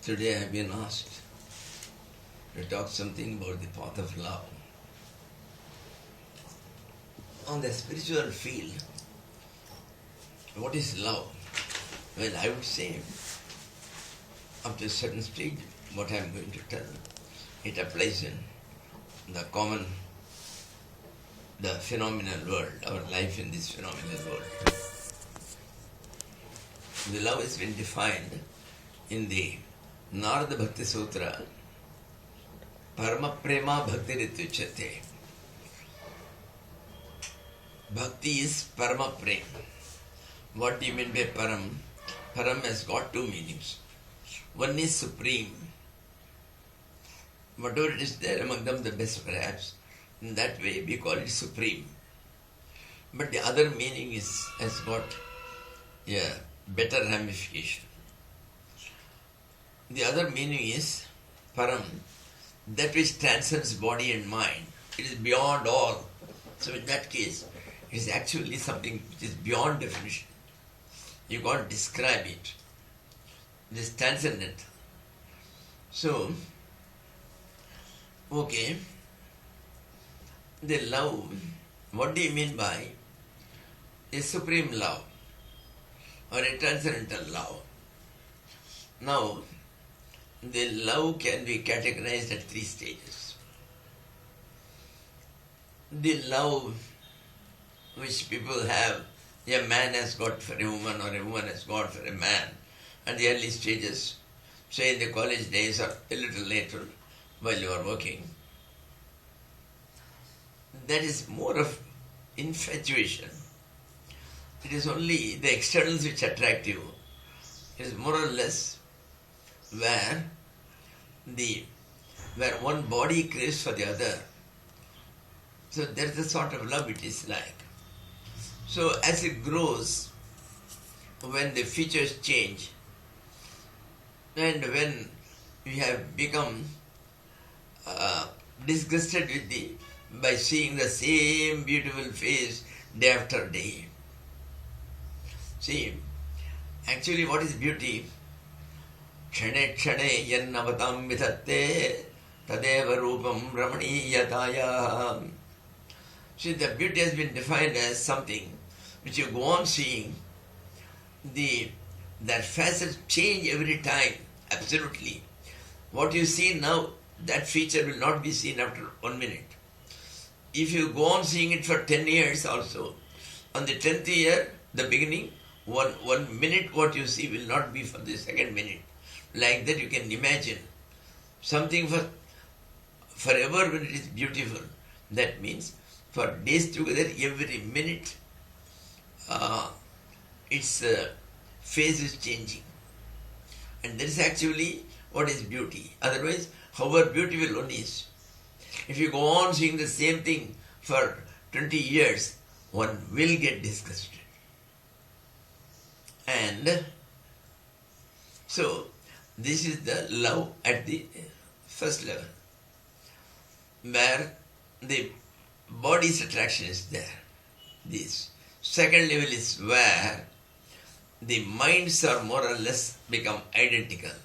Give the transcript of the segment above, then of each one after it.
Today I have been asked to talk something about the path of love. On the spiritual field, what is love? Well, I would say, up to a certain stage, what I am going to tell, it applies in the common, the phenomenal world, our life in this phenomenal world. The love has been defined in the Narada Bhakti Sutra, Parama Prema Bhakti Rityuchate. Bhakti is Parama Prem. What do you mean by Param? Param has got two meanings. One is supreme. Whatever it is there among them, the best perhaps. In that way we call it supreme. But the other meaning has got a better ramification. The other meaning is Param, that which transcends body and mind. It is beyond all. So in that case, it is actually something which is beyond definition. You can't describe it. It is transcendent. So, okay, the love, what do you mean by a supreme love or a transcendental love? Now, the love can be categorized at three stages. The love which people have, a man has got for a woman or a woman has got for a man at the early stages, say in the college days or a little later while you are working. That is more of infatuation. It is only the externals which attract you. It is more or less where one body craves for the other. So that's the sort of love it is like. So as it grows, when the features change, and when we have become disgusted by seeing the same beautiful face day after day. See, actually what is beauty? Kshane kshane yannavatam vithatte tadeva rupam ramaniyataya. See, the beauty has been defined as something which you go on seeing. That facets change every time, absolutely. What you see now, that feature will not be seen after 1 minute. If you go on seeing it for 10 years also, on the 10th year, the beginning, one minute what you see will not be for the second minute. Like that you can imagine something for forever when it is beautiful. That means for days together, every minute, its phase is changing. And that is actually what is beauty. Otherwise, however beautiful one is, if you go on seeing the same thing for 20 years, one will get disgusted. And so, this is the love at the first level, where the body's attraction is there. This second level is where the minds are more or less become identical.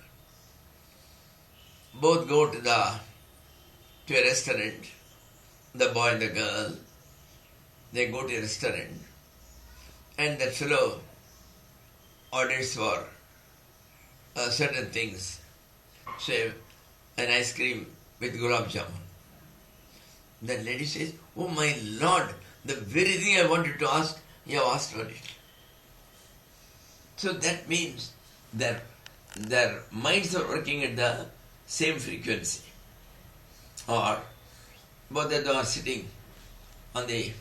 Both go to a restaurant, the boy and the girl, they go to a restaurant and that fellow orders for certain things, say an ice cream with gulab jamun. The lady says, "Oh my Lord, the very thing I wanted to ask, you have asked for it." So that means that their minds are working at the same frequency. Or both of them are sitting on the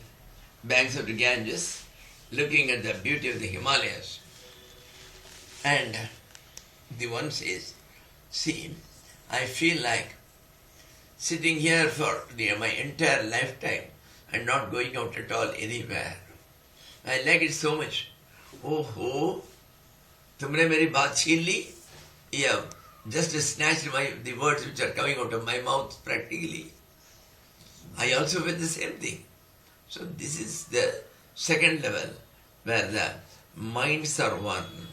banks of the Ganges, looking at the beauty of the Himalayas. And the one says, "See, I feel like sitting here for my entire lifetime and not going out at all anywhere. I like it so much." "Oh ho, tumne meri baat chhin li?" You have just snatched the words which are coming out of my mouth practically. I also feel the same thing. So this is the second level where the minds are one.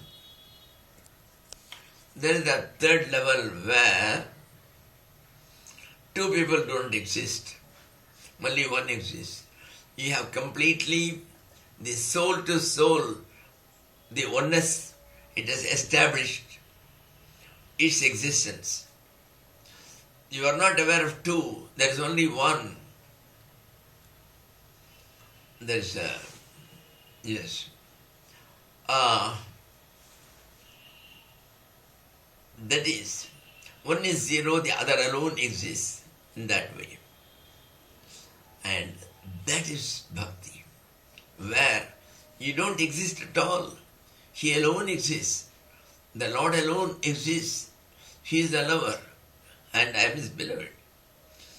there is a third level where two people don't exist, only one exists. You have completely the soul to soul, the oneness, it has established its existence. You are not aware of two, there is only one. There is a, yes. That is, one is zero, the other alone exists in that way. And that is bhakti, where you don't exist at all. He alone exists. The Lord alone exists. He is the lover and I am his beloved.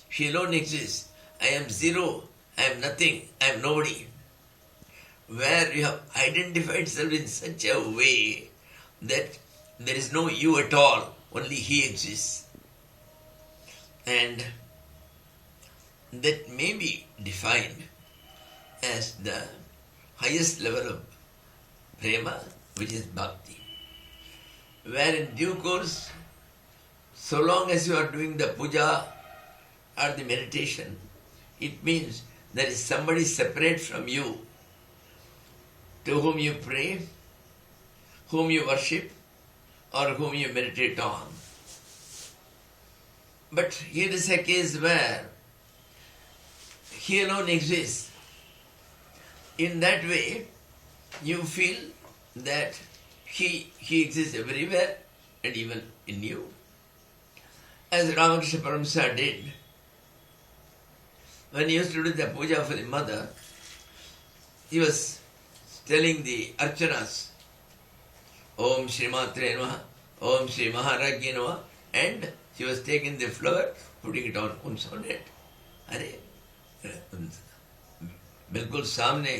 He alone exists. I am zero, I am nothing, I am nobody. Where you have identified yourself in such a way that there is no you at all, only he exists. And that may be defined as the highest level of prema, which is bhakti. Where in due course, so long as you are doing the puja or the meditation, it means there is somebody separate from you to whom you pray, whom you worship, or whom you meditate on. But here is a case where he alone exists. In that way, you feel that he exists everywhere and even in you. As Ramakrishna Paramhansa did, when he used to do the puja for the mother, he was telling the archanas, Om Shri Matre Namaha, Om Shri Maharajya Namaha, and he was taking the flower, putting it on own head. अरे बिल्कुल सामने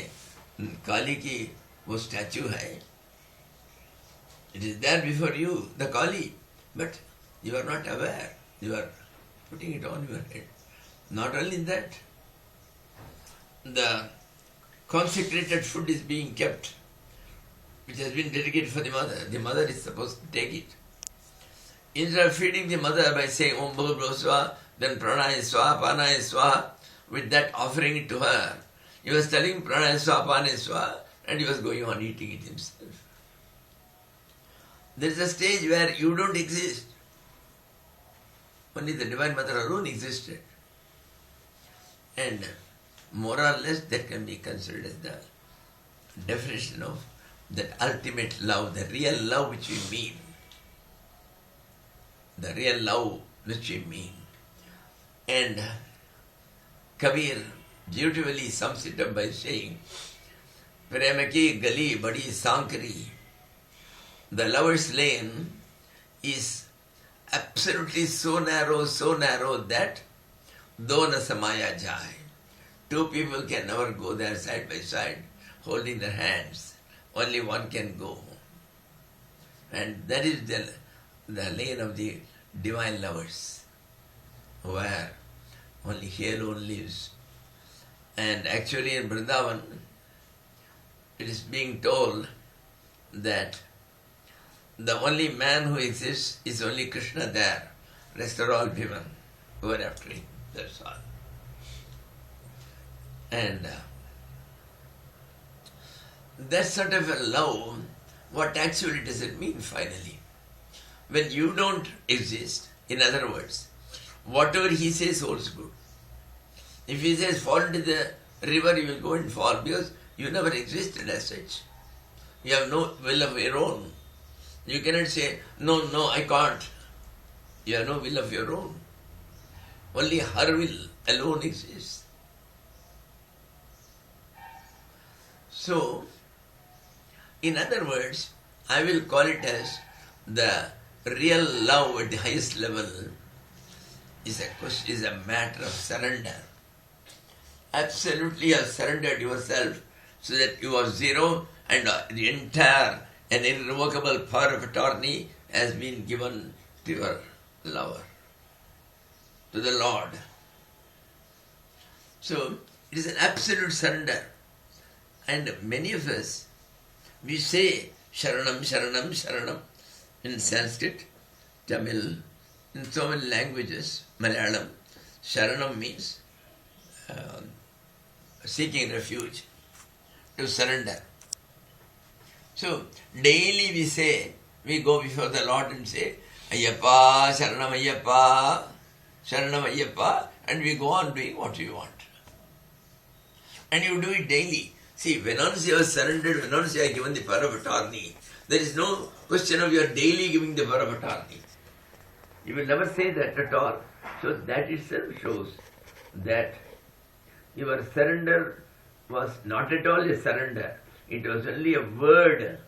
काली की वो statue है. It is there before you, the Kali, but you are not aware. You are putting it on your head. Not only that, the consecrated food is being kept, which has been dedicated for the mother. The mother is supposed to take it. Instead of feeding the mother by saying Om Bhurabhuva Swaha, then Pranaya Swaha, Panaya Swaha, with that offering it to her, he was telling Pranaya Swaha, Panaya Swaha, and he was going on eating it himself. There is a stage where you don't exist. Only the Divine Mother alone existed. And more or less that can be considered as the definition of that ultimate love, the real love which we mean. The real love which we mean. And Kabir beautifully sums it up by saying, Prema ki gali badi sankari. The lover's lane is absolutely so narrow that do na samaya jai. Two people can never go there side by side, holding their hands. Only one can go. And that is the lane of the divine lovers, where only he alone lives. And actually in Vrindavan, it is being told that the only man who exists is only Krishna there. Rest are all women who are after him. That's all. And that sort of a love, what actually does it mean finally? When you don't exist, in other words, whatever he says holds good. If he says fall into the river, you will go and fall because you never existed as such. You have no will of your own. You cannot say, no, I can't. You have no will of your own. Only her will alone exists. So, in other words, I will call it as the real love at the highest level is a matter of surrender. Absolutely you have surrendered yourself so that you are zero and the entire and irrevocable power of attorney has been given to your lover, to the Lord. So, it is an absolute surrender. And many of us, we say Sharanam, Sharanam, Sharanam in Sanskrit, Tamil, in so many languages, Malayalam, Sharanam means seeking refuge, to surrender. So, daily we go before the Lord and say, Ayyappa, Sharanam Ayyappa, Sharanam Ayyappa, and we go on doing what we want. And you do it daily. See, when once you are surrendered, when once you are given the power of attorney, there is no question of your daily giving the power of attorney. You will never say that at all. So that itself shows that your surrender was not at all a surrender. It was only a word.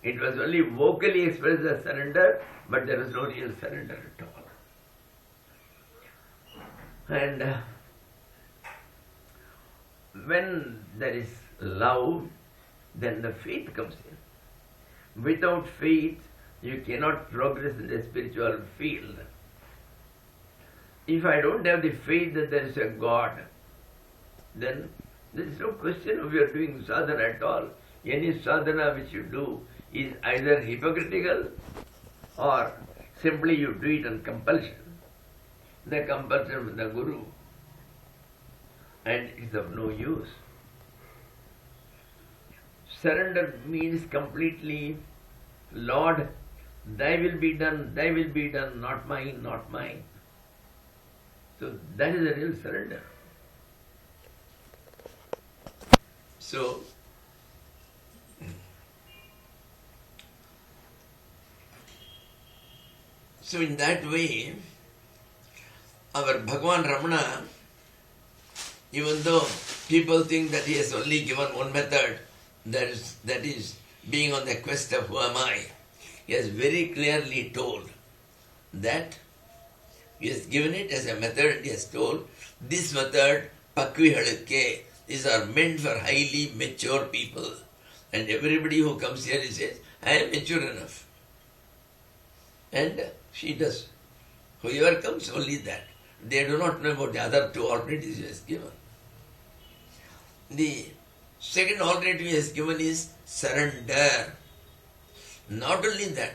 It was only vocally expressed as surrender, but there was no real surrender at all. And when there is love, then the faith comes in. Without faith, you cannot progress in the spiritual field. If I don't have the faith that there is a God, then there is no question of your doing sadhana at all. Any sadhana which you do is either hypocritical or simply you do it on compulsion. The compulsion of the Guru. And it is of no use. Surrender means completely, Lord, thy will be done, not mine, not mine. So that is a real surrender. So, in that way, our Bhagavan Ramana, even though people think that he has only given one method, that is being on the quest of who am I, he has very clearly told that he has given it as a method and he has told, this method, Pakvihalukke, these are meant for highly mature people. And everybody who comes here, he says, I am mature enough. And she does. Whoever comes, only that. They do not know about the other two alternatives he has given. The second alternative he has given is surrender. Not only that,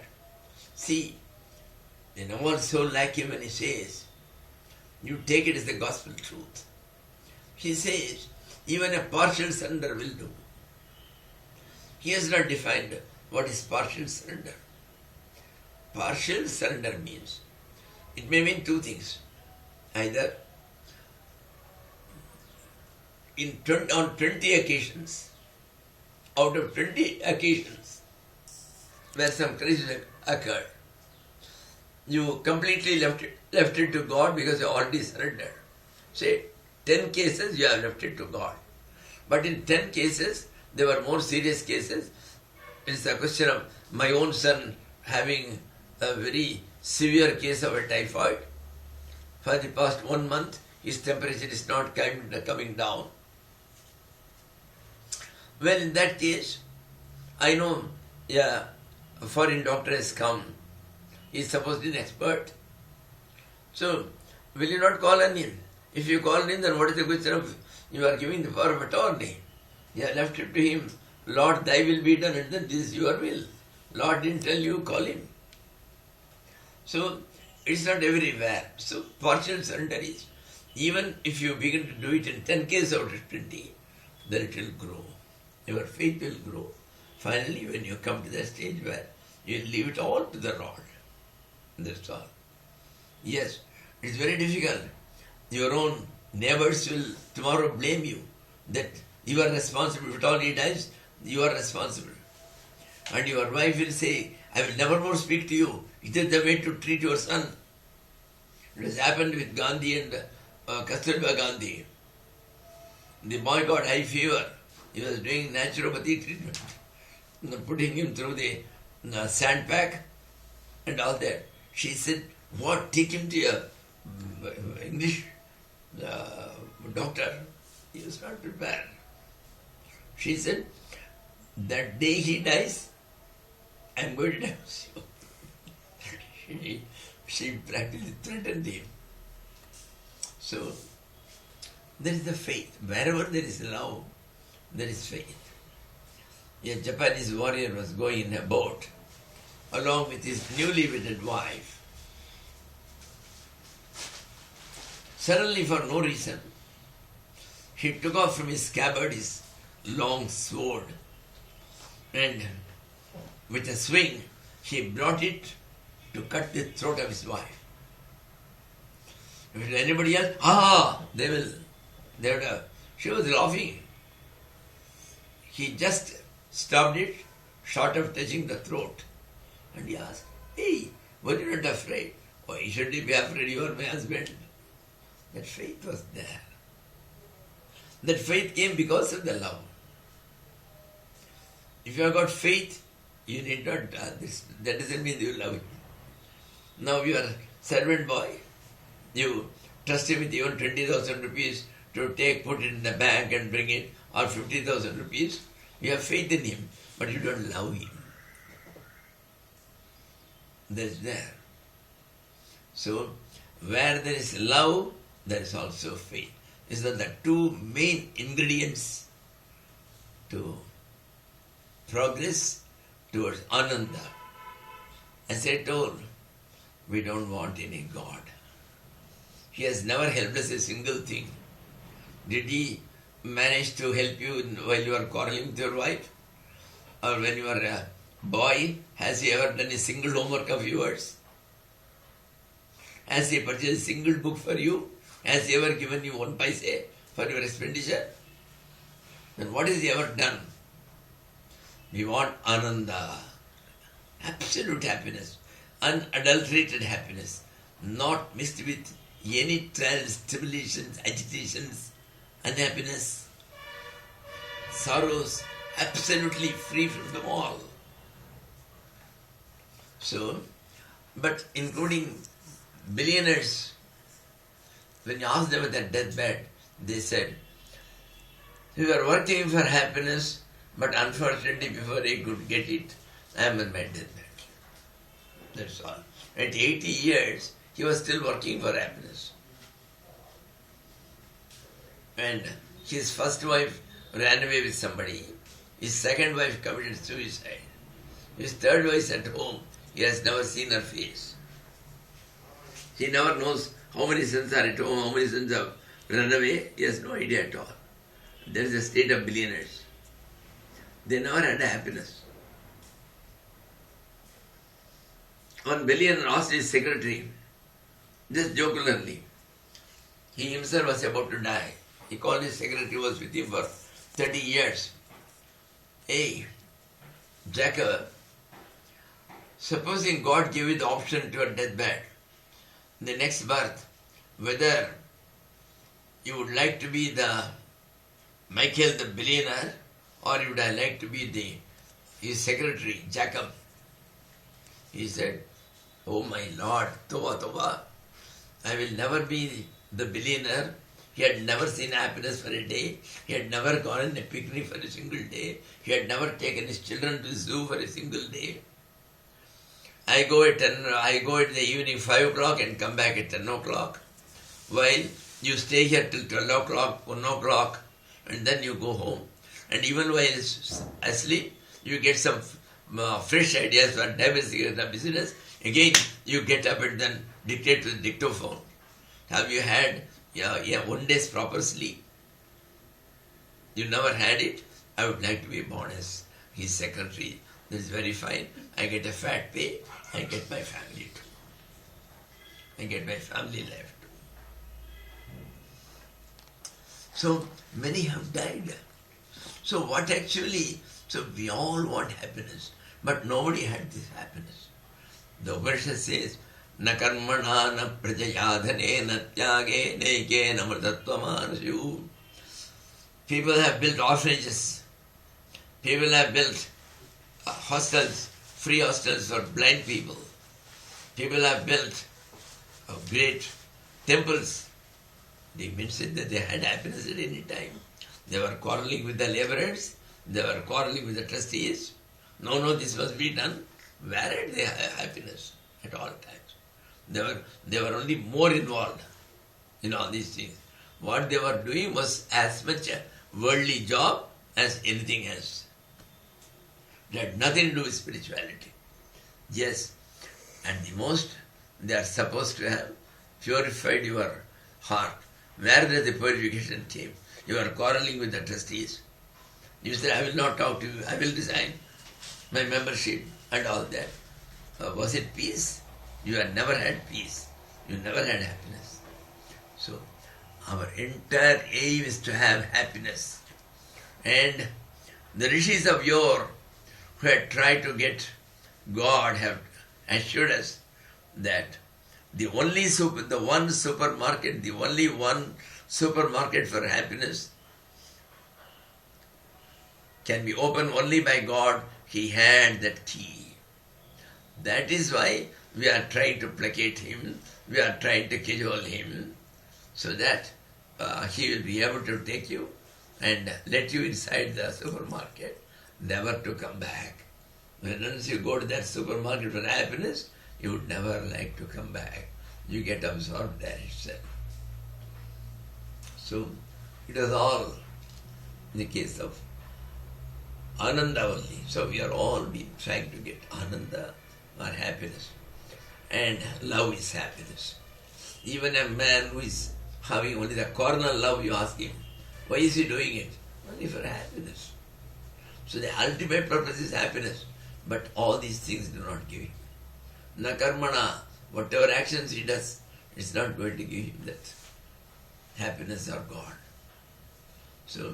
see, in our soul like him when he says, you take it as the gospel truth. He says, even a partial surrender will do. He has not defined what is partial surrender. Partial surrender means, it may mean two things. Either on 20 occasions, out of 20 occasions where some crisis occurred, you completely left it to God because you already surrendered. Say, 10 cases you have left it to God. But in 10 cases, there were more serious cases. It's a question of my own son having a very severe case of a typhoid. For the past 1 month, his temperature is not coming down. Well, in that case, I know a foreign doctor has come. He is supposedly an expert. So, will you not call on him? If you call him, then what is the question of you are giving the power of attorney? You have left it to him. Lord, thy will be done, and then this is your will. Lord didn't tell you, call him. So, it's not everywhere. So, partial surrender is, even if you begin to do it in 10 cases out of 20, then it will grow. Your faith will grow. Finally, when you come to that stage where you leave it all to the Lord. That's all. Yes, it's very difficult. Your own neighbors will tomorrow blame you that you are responsible. If all he dies, you are responsible. And your wife will say, I will never more speak to you. It is the way to treat your son. It has happened with Gandhi and Kasturba Gandhi. The boy got high fever. He was doing naturopathy treatment, putting him through the sand pack and all that. She said, what, take him to a English doctor? He was not prepared. She said, that day he dies, I am going to divorce you. She practically threatened him. So, there is the faith. Wherever there is love, there is faith. A Japanese warrior was going in a boat along with his newly wedded wife. Suddenly, for no reason, he took off from his scabbard his long sword, and with a swing, he brought it to cut the throat of his wife. If it were anybody else, they would have. She was laughing. He just stopped it, short of touching the throat. And he asked, "Hey, were you not afraid? Why should you be afraid? You are my husband." That faith was there. That faith came because of the love. If you have got faith, you need not this. That doesn't mean you love him. Now you are servant boy. You trust him with even 20,000 rupees to put it in the bank and bring it, or 50,000 rupees. You have faith in him, but you don't love him. That's there. So, where there is love, there is also faith. These are the two main ingredients to progress towards Ananda. As I told, we don't want any God. He has never helped us a single thing. Did he manage to help you while you are quarreling with your wife? Or when you are a boy, has he ever done a single homework of yours? Has he purchased a single book for you? Has he ever given you 1 paise for your expenditure? Then what has he ever done? We want Ananda, absolute happiness, unadulterated happiness, not mixed with any trials, tribulations, agitations, unhappiness, sorrows, absolutely free from them all. So, but including billionaires, when you ask them at their deathbed, they said, "We were working for happiness, but unfortunately before I could get it, I am on my deathbed." That's all. At 80 years, he was still working for happiness. And his first wife ran away with somebody. His second wife committed suicide. His third wife is at home. He has never seen her face. He never knows how many sons are at home, how many sons have run away. He has no idea at all. There is a state of billionaires. They never had a happiness. One billionaire asked his secretary, just jocularly, he himself was about to die. He called his secretary, who was with him for 30 years. "Hey, Jacob, supposing God gave you the option to your deathbed, in the next birth, whether you would like to be the Michael the billionaire, or you would like to be his secretary, Jacob?" He said, "Oh my Lord, Toba Toba, I will never be the billionaire." He had never seen happiness for a day. He had never gone on a picnic for a single day. He had never taken his children to the zoo for a single day. I go at the evening 5 o'clock and come back at 10 o'clock. While you stay here till 12 o'clock, 1 o'clock, and then you go home. And even while asleep, you get some fresh ideas for diversity the business. Again, you get up and then dictate to the dictaphone. Have you had 1 day's proper sleep? You never had it? I would like to be born as his secretary. That is very fine. I get a fat pay. I get my family too. I get my family life too. So many have died. So we all want happiness, but nobody had this happiness. The Upanishad says, "Na karmana na prajayadhane na tyage neke na mrtatvamansyu." People have built orphanages. People have built hostels, free hostels for blind people. People have built great temples. They mentioned that they had happiness at any time. They were quarreling with the laborers. They were quarreling with the trustees. No, this must be done. Where had they happiness at all times? They were only more involved in all these things. What they were doing was as much a worldly job as anything else. It had nothing to do with spirituality. Yes, at the most, they are supposed to have purified your heart. Where does the purification came? You are quarreling with the trustees. You say, I will not talk to you, I will resign my membership and all that. Was it peace? You have never had peace. You never had happiness. So, our entire aim is to have happiness. And the rishis of yore who had tried to get God have assured us that the only the one supermarket for happiness can be opened only by God. He had that key. That is why we are trying to placate him, we are trying to cajole him, so that he will be able to take you and let you inside the supermarket, never to come back. Once you go to that supermarket for happiness, you would never like to come back. You get absorbed there itself. So, it was all in the case of Ananda only. So we are all trying to get Ananda or happiness. And love is happiness. Even a man who is having only the carnal love, you ask him, why is he doing it? Only for happiness. So the ultimate purpose is happiness. But all these things do not give him. Na karmana, whatever actions he does, it's not going to give him that happiness or God. So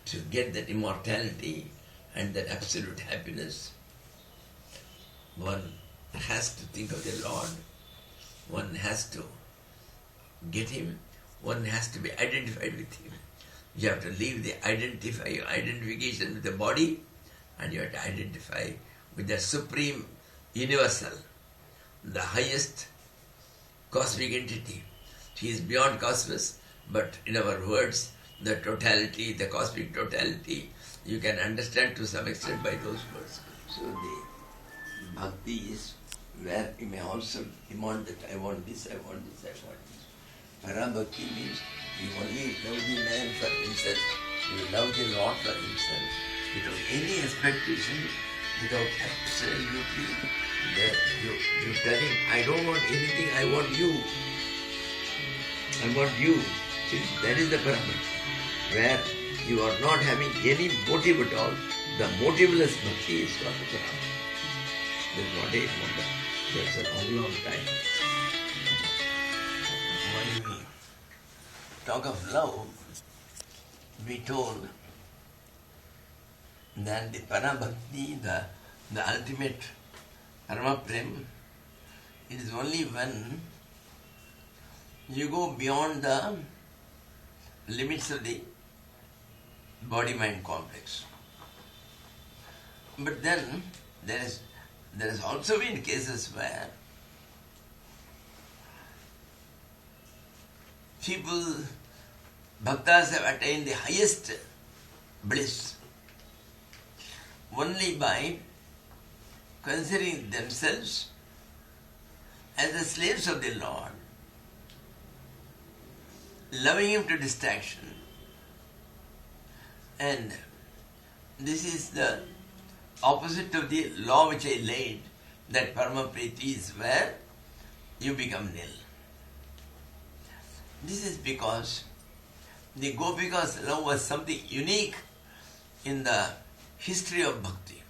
to get that immortality and that absolute happiness, one has to think of the Lord. One has to get him. One has to be identified with him. You have to leave the identification with the body, and you have to identify with the supreme universal, the highest cosmic entity. He is beyond cosmos, but in our words, the totality, the cosmic totality, you can understand to some extent by those words. So the bhakti is where you may also demand that I want this, I want this, I want this. Parabhakti means you only love the man for himself, you love the Lord for himself, without any expectation, without absolutely, you tell him, I don't want anything, I want you. I want you. See, that is the Parabhakti, where you are not having any motive at all. The motiveless bhakti is called the Parabhakti. There is not a number. That's a long, long time. When we talk of love, we told that the Parabhakti, the ultimate Paramaprem, it is only when you go beyond the limits of the body-mind complex. But then there has also been cases where people, bhaktas have attained the highest bliss only by considering themselves as the slaves of the Lord, loving Him to distraction. And this is the opposite of the law which I laid, that Paramapriti is where you become nil. This is because the Gopika's love was something unique in the history of bhakti.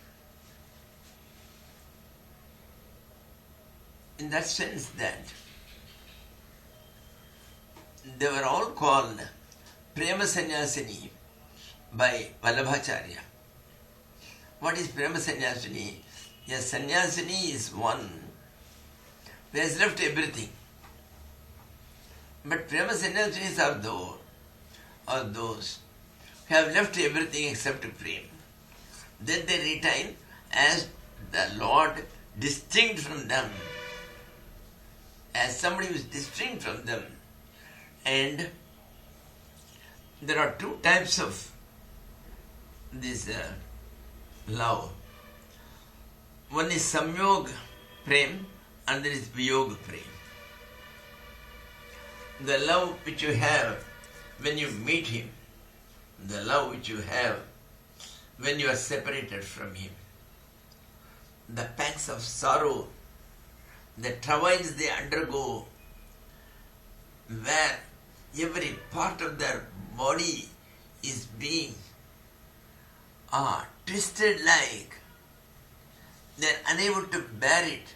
In that sense that they were all called Prema Sannyasini by Vallabhacharya. What is Prema Sannyasini? A Sannyasini is one who has left everything. But Prema Sannyasinis are those who have left everything except Prema. Then they retain as the Lord distinct from them, as somebody who is distinct from them. And there are two types of this love. One is Samyog Prem and there is Viyog Prem. The love which you have when you meet him, the love which you have when you are separated from him, the pangs of sorrow, the travails they undergo, where every part of their body is being twisted like they're unable to bear it.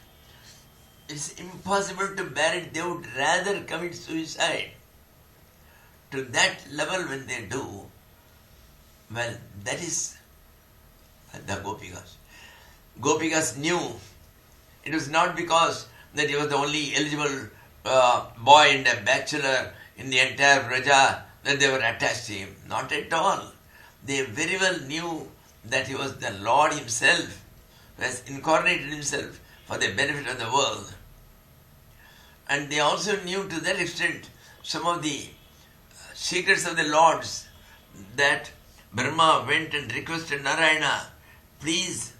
It's impossible to bear it. They would rather commit suicide. To that level when they do, well, that is the Gopikas. Gopikas knew it was not because that he was the only eligible boy and a bachelor in the entire Vraja that they were attached to him. Not at all. They very well knew that he was the Lord himself, who has incarnated himself for the benefit of the world. And they also knew to that extent some of the secrets of the Lords, that Brahma went and requested Narayana, please,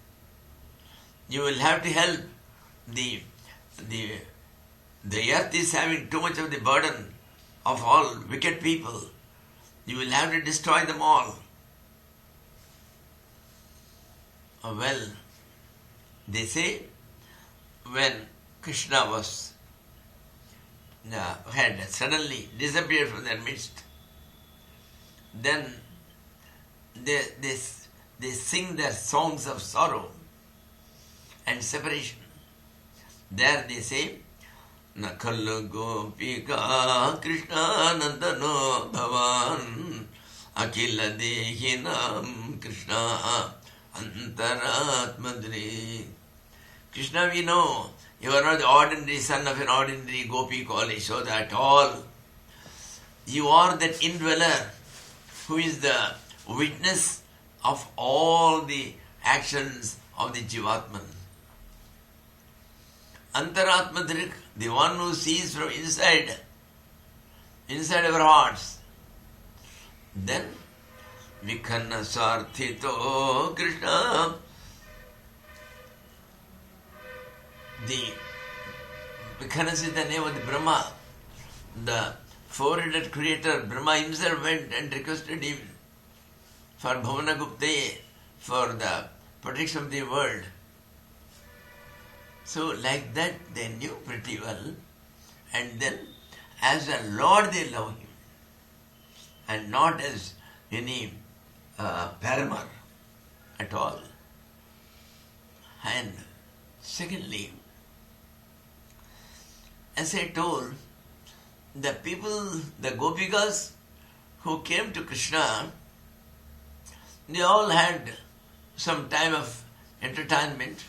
you will have to help. The earth is having too much of the burden of all wicked people. You will have to destroy them all. Well, they say when Krishna had suddenly disappeared from their midst, then they sing their songs of sorrow and separation. There they say, Nakal Gopika Krishna Nandano Bhavan Akila Dehinam Krishna Antaratmadri. Krishna, we know you are not the ordinary son of an ordinary gopi called Yashoda at all. You are that indweller who is the witness of all the actions of the Jivatman. Antaratmadrik, the one who sees from inside our hearts. Then, Vikhanna Sarthito Krishna. The Vikhannas is the name of the Brahma. The four-headed creator, Brahma himself went and requested him for Bhavana Gupte, for the protection of the world. So like that they knew pretty well, and then as a Lord they love him and not as any paramour at all. And secondly, as I told, the people, the Gopikas who came to Krishna, they all had some time of entertainment.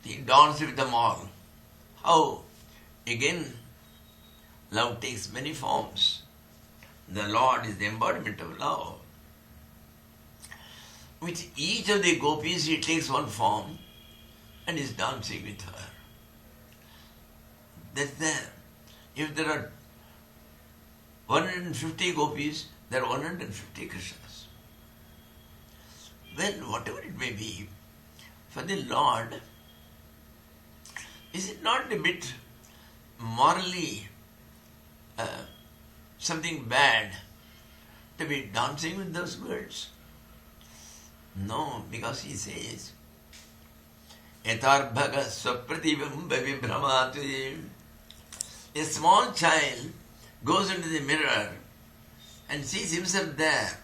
He danced with them all. How? Again, love takes many forms. The Lord is the embodiment of love. With each of the gopis, he takes one form and is dancing with her. That's there. If there are 150 gopis, there are 150 Krishnas. Well, whatever it may be, for the Lord, is it not a bit morally something bad to be dancing with those girls? No, because he says, Yatarbhaga swapratibamba vibhramati. A small child goes into the mirror and sees himself there.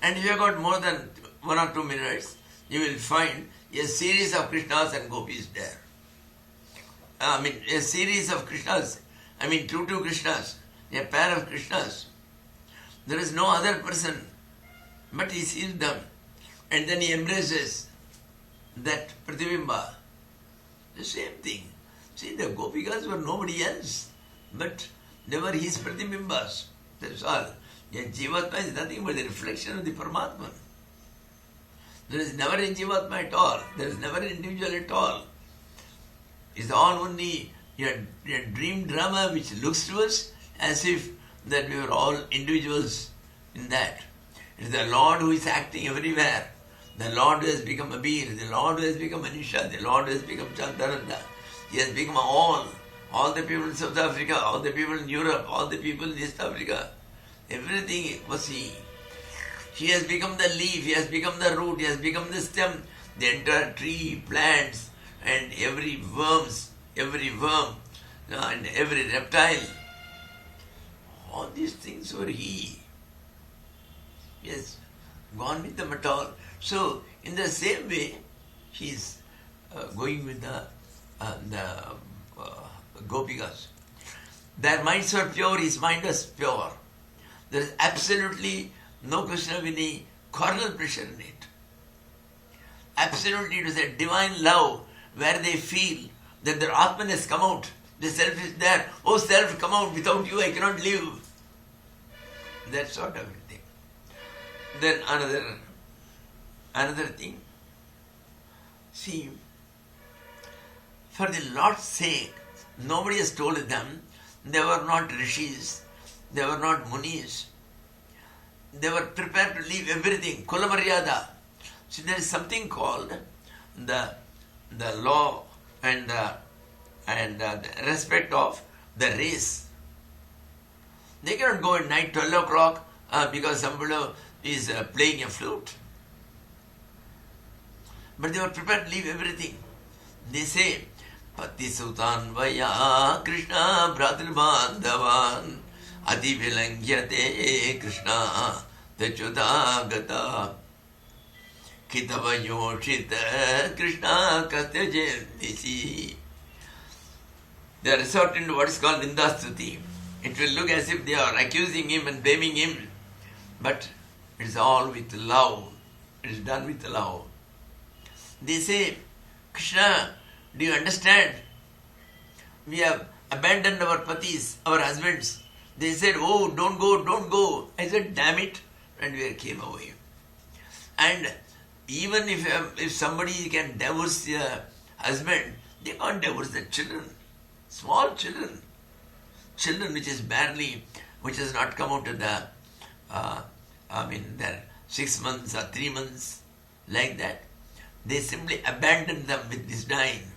And if you have got more than 1 or 2 mirrors, you will find a series of Krishnas and Gopis there. A series of Krishnas, two Krishnas, a pair of Krishnas. There is no other person, but he sees them. And then he embraces that Pratibimba. The same thing. See, the Gopikas were nobody else, but they were his Pratibimbas. That's all. A Jivatma is nothing but the reflection of the Paramatman. There is never a Jivatma at all. There is never an individual at all. It's all only a dream drama which looks to us as if that we were all individuals in that. It is the Lord who is acting everywhere. The Lord who has become Abir, the Lord who has become Anisha, the Lord who has become Chantaranda. He has become all the people in South Africa, all the people in Europe, all the people in East Africa. Everything was He. He has become the leaf, He has become the root, He has become the stem. the entire tree, plants, and every worm, and every reptile. All these things were he. Yes, gone with them at all. So, in the same way, he is going with the Gopikas. Their minds were pure, his mind was pure. There is absolutely no question of any carnal pressure in it. Absolutely, it is a divine love where they feel that their Atman has come out. The self is there. Oh self, come out. Without you I cannot live. That sort of thing. Then another thing. See, for the Lord's sake, nobody has told them. They were not rishis. They were not munis. They were prepared to leave everything. Kula Maryada. So there is something called the law and the respect of the race. They cannot go at night 12 o'clock because somebody is playing a flute. But they were prepared to leave everything. They say, Pati Sutan Vaya Krishna Bhratribandhavan Adi Vilangyate Krishna Tachuda Gata Kitava Yoshita Krishna Katyajendisi. They are resorting to what is called Nindastuti. It will look as if they are accusing him and blaming him, but it is all with love. It is done with love. They say, Krishna, do you understand? We have abandoned our patis, our husbands. They said, oh, don't go, don't go. I said, damn it, and we came away. And even if somebody can divorce their husband, they can't divorce their children. Small children. Children which has not come out of their 6 months or 3 months, like that. They simply abandoned them with disdain.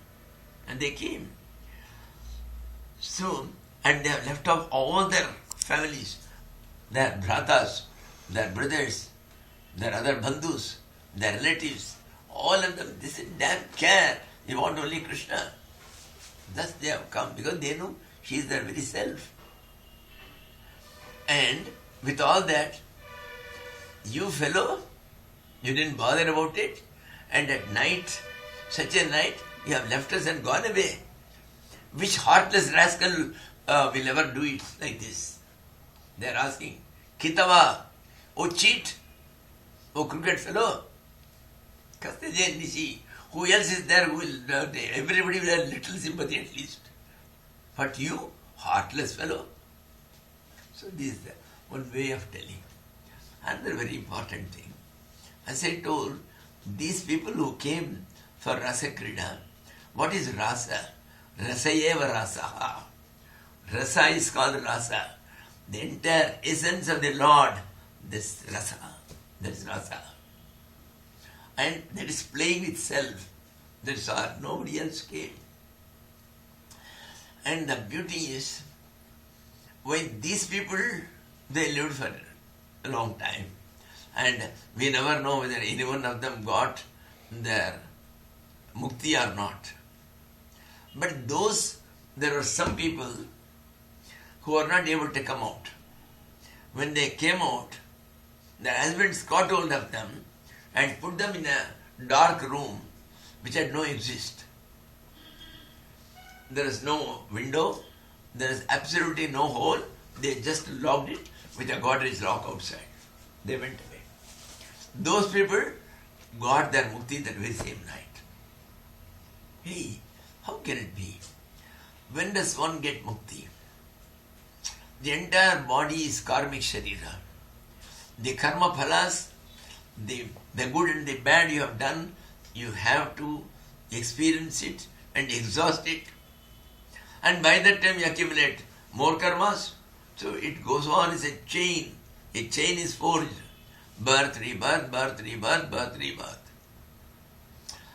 And they came. So, and they have left off all their families, their bhratas, their brothers, their other bandhus, their relatives, all of them. They said, damn care, they want only Krishna. Thus they have come because they know she is their very self. And with all that, you fellow, you didn't bother about it, and at night, such a night, you have left us and gone away. Which heartless rascal will ever do it like this? They are asking, Kitava, oh cheat, oh crooked fellow, Kastajan Nishi, who else is there who will, everybody will have little sympathy at least. But you, heartless fellow. So this is the one way of telling. Another very important thing. As I told, these people who came for Rasa Krida, what is Rasa? Rasayeva Rasaha. Rasa is called Rasa. The entire essence of the Lord, this Rasa. That is Rasa. And that is playing with self. That is all. Nobody else came. And the beauty is, when these people, they lived for a long time. And we never know whether any one of them got their mukti or not. But there were some people who were not able to come out. When they came out, their husbands caught hold of them and put them in a dark room which had no exist. There is no window, there is absolutely no hole. They just locked it with a Godrej lock outside. They went away. Those people got their mukti that very same night. Hey, how can it be? When does one get mukti? The entire body is karmic sharira. The karma phalas, the good and the bad you have done, you have to experience it and exhaust it. And by that time you accumulate more karmas. So it goes on as a chain. A chain is forged. Birth, rebirth, birth, rebirth, birth, rebirth.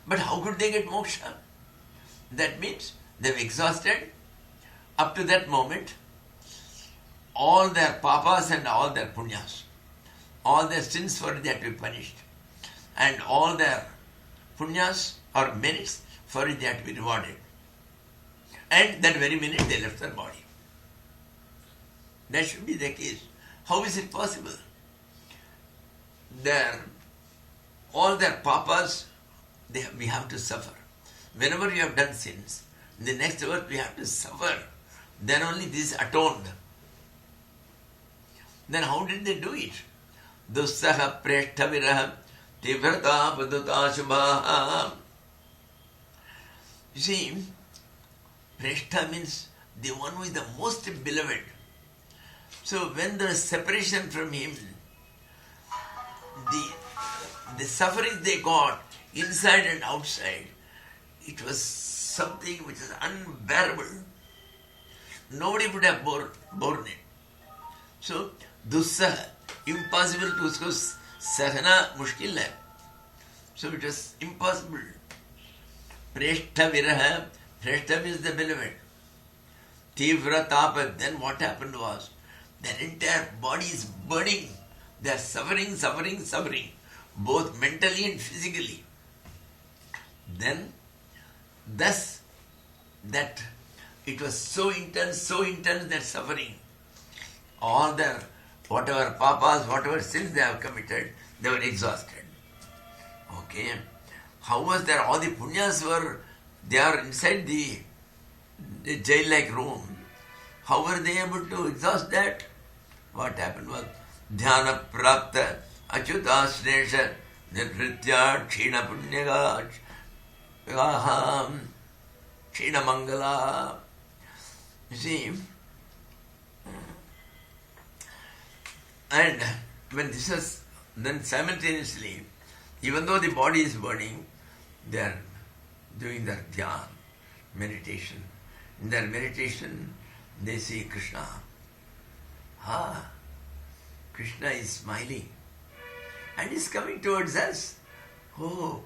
But how could they get moksha? That means they've exhausted up to that moment all their papas and all their punyas. All their sins for they have to be punished. And all their punyas or merits, for which they have to be rewarded. And that very minute they left their body. That should be the case. How is it possible? All their papas, we have to suffer. Whenever you have done sins, in the next birth we have to suffer. Then only this is atoned. Then how did they do it? Dussaha preshta viraha tivrata paduta shubha. You see, preshta means the one who is the most beloved. So when there is separation from him, the suffering they got inside and outside, it was something which is unbearable. Nobody would have borne it. So, dussaha, impossible to usko sahana mushkil hai. So it was impossible. Preshta viraha, preshta means the beloved. Tivra tapa, then what happened was, their entire body is burning. They are suffering, both mentally and physically. Then, thus, that it was so intense that suffering. All their, whatever papas, whatever sins they have committed, they were exhausted. Okay. How was there? All the punyas they are inside the jail-like room. How were they able to exhaust that? What happened was, dhyana prapta achyuta snesha nirvritya kshina punyaga kshina mangala. You see, and when this is, then simultaneously, even though the body is burning, they are doing their dhyan, meditation. In their meditation, they see Krishna. Krishna is smiling and is coming towards us. Oh,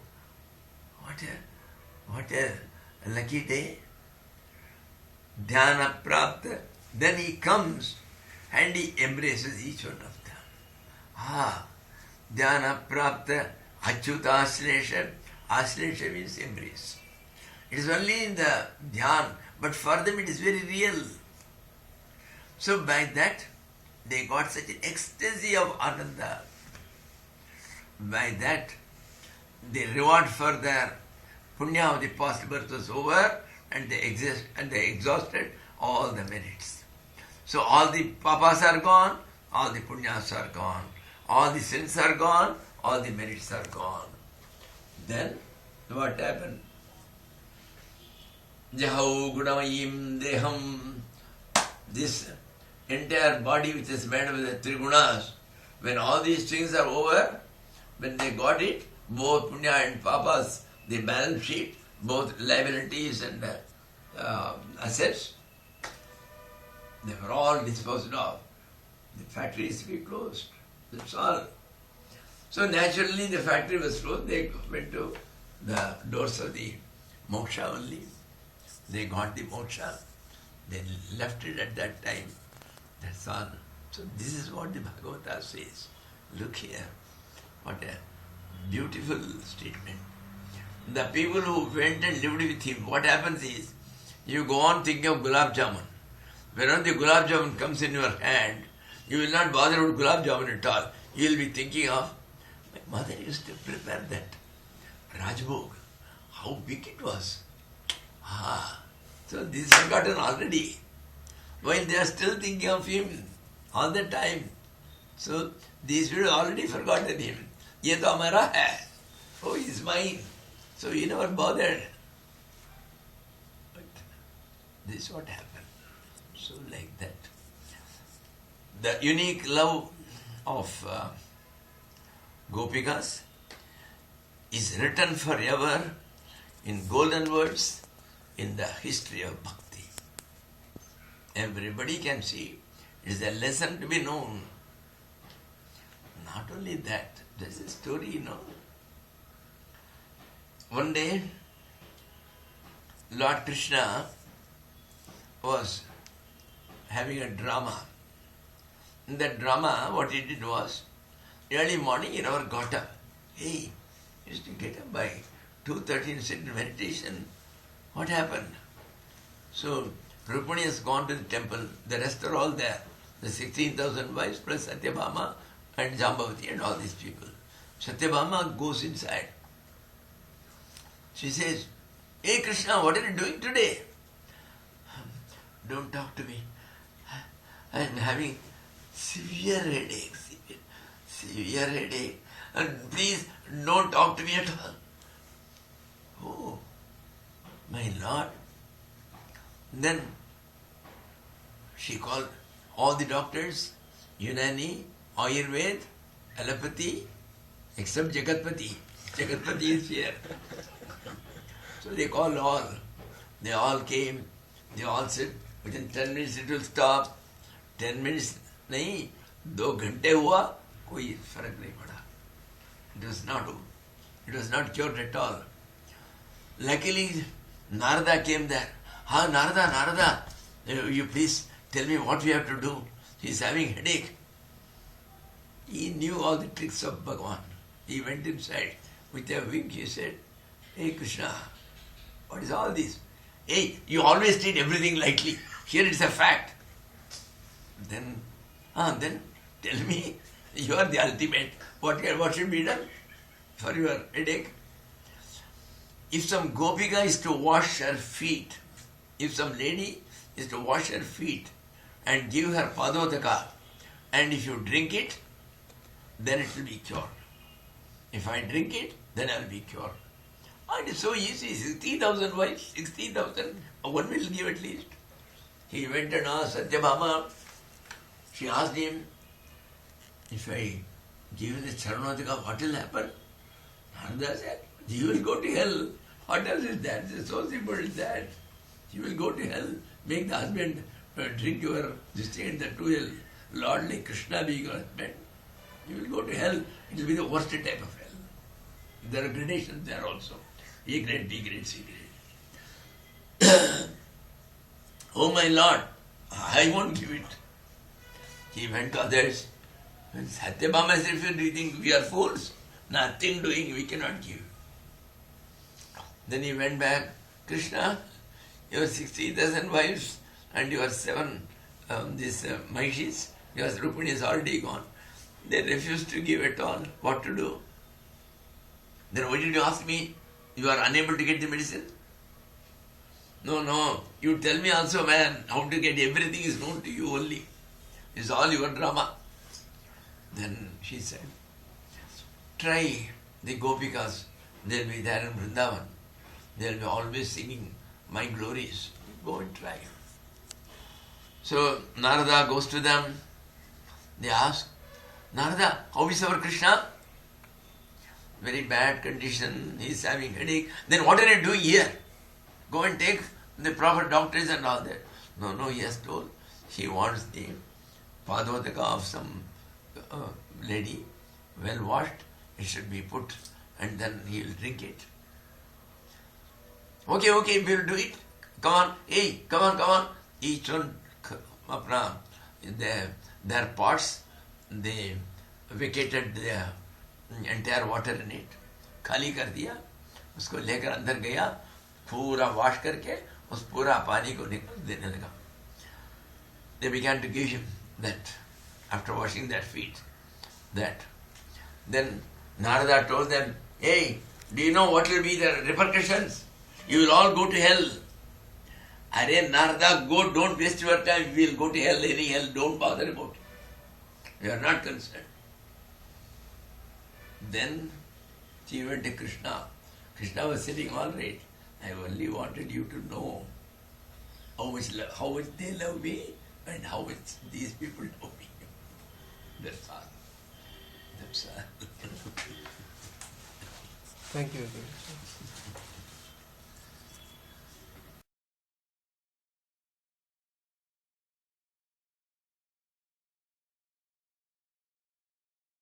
what a lucky day. Dhyana prapta. Then he comes and he embraces each one of them. Dhyana prapta achyuta aslesha. Aslesha means embrace. It is only in the dhyan, but for them it is very real. So by that, they got such an ecstasy of ananda. By that, the reward for their punya of the past birth was over, and they exhausted all the merits. So all the papas are gone, all the punyas are gone, all the sins are gone, all the merits are gone. Then what happened? Jahau gunamayim deham. This entire body which is made of the three gunas, when all these things are over, when they got it, both punya and papas, the balance sheet, both liabilities and assets, they were all disposed of. The factory is to be closed. That's all. So naturally the factory was closed. They went to the doors of the moksha only. They got the moksha. They left it at that time. That's all. So this is what the Bhagavata says. Look here. What a beautiful statement. The people who went and lived with him, what happens is, you go on thinking of gulab jamun. Whenever the gulab jamun comes in your hand, you will not bother with gulab jamun at all. You will be thinking of, my mother used to prepare that Rajbhog. How big it was. So this is forgotten already. While they are still thinking of him all the time. So these people already forgotten him. Ye to hamara hai. Oh, he is mine. So he never bothered. But this is what happened. So like that. The unique love of Gopikas is written forever in golden words in the history of Bhakti. Everybody can see. It is a lesson to be known. Not only that, there is a story, One day, Lord Krishna was having a drama. In that drama, what he did was, early morning he never got up. He used to get up by 2:30 sit in meditation. What happened? So Rukmini has gone to the temple. The rest are all there. The 16,000 wives plus Satyabhama and Jambavati and all these people. Satyabhama goes inside. She says, "Hey Krishna, what are you doing today?" "Don't talk to me. I'm having severe headache. Severe headache. And please don't talk to me at all." "Oh, my Lord." Then she called all the doctors, Unani, Ayurveda, Allopathy, except Jagatpati. Jagatpati is here. So they called all. They all came. They all said, within 10 minutes it will stop. 10 minutes, nahi, 2 घंटे हुआ, कोई फर्क नहीं पड़ा. It was not cured at all. Luckily, Narada came there. Narada, you please tell me what we have to do. He's having headache. He knew all the tricks of Bhagavan. He went inside. With a wink he said, "Hey Krishna, what is all this? Hey, you always treat everything lightly. Here it's a fact." Then tell me, you are the ultimate. What should be done for your headache? If some gopika is to wash her feet, if some lady is to wash her feet and give her padotaka, and if you drink it, then it will be cured. If I drink it, then I will be cured. And it's so easy. 60,000 wives, 60,000, one will give at least. He went and asked Satyabhama. She asked him, "If I give you the Charanodika, what will happen?" Narada said, "You will go to hell." What else is that? It's so simple as that. You will go to hell. Make the husband drink your this thing, that will Lord like Krishna be your husband. You will go to hell. It will be the worst type of hell. There are gradations there also. A grade, B grade, C grade. "Oh my Lord, I won't give it." He went to others. When Satyabhama said, "If you think we are fools, nothing doing, we cannot give." Then he went back. "Krishna, you have 60,000 wives and you have 7 Mahishis. Your Rukmini is already gone. They refused to give at all. What to do?" "Then why did you ask me? You are unable to get the medicine?" No. You tell me also, man, how to get everything is known to you only. It's all your drama." Then she said, "Try the gopikas. They'll be there in Vrindavan. They'll be always singing my glories. Go and try." So Narada goes to them. They ask, "Narada, how is our Krishna?" "Very bad condition. He's having headache." "Then what are you doing here? Go and take the proper doctors and all that." No, he has told. He wants the padotaka of some lady, well washed. It should be put and then he will drink it. Okay, we'll do it. Come on. Hey, come on. Each one, their pots, they vacated their entire water in it. खाली कर दिया, उसको लेकर अंदर गया, पूरा wash करके उस पूरा पानी को निकाल देने लगा. They began to give him that after washing their feet. That. Then Narada told them, "Hey, do you know what will be the repercussions? You will all go to hell." "Arey Narada, go, don't waste your time. We will go to hell, any hell, don't bother about it. We are not concerned." Then she went to Krishna. Krishna was sitting, "All right, I only wanted you to know how much they love me and how much these people love me." That's all. Thank you.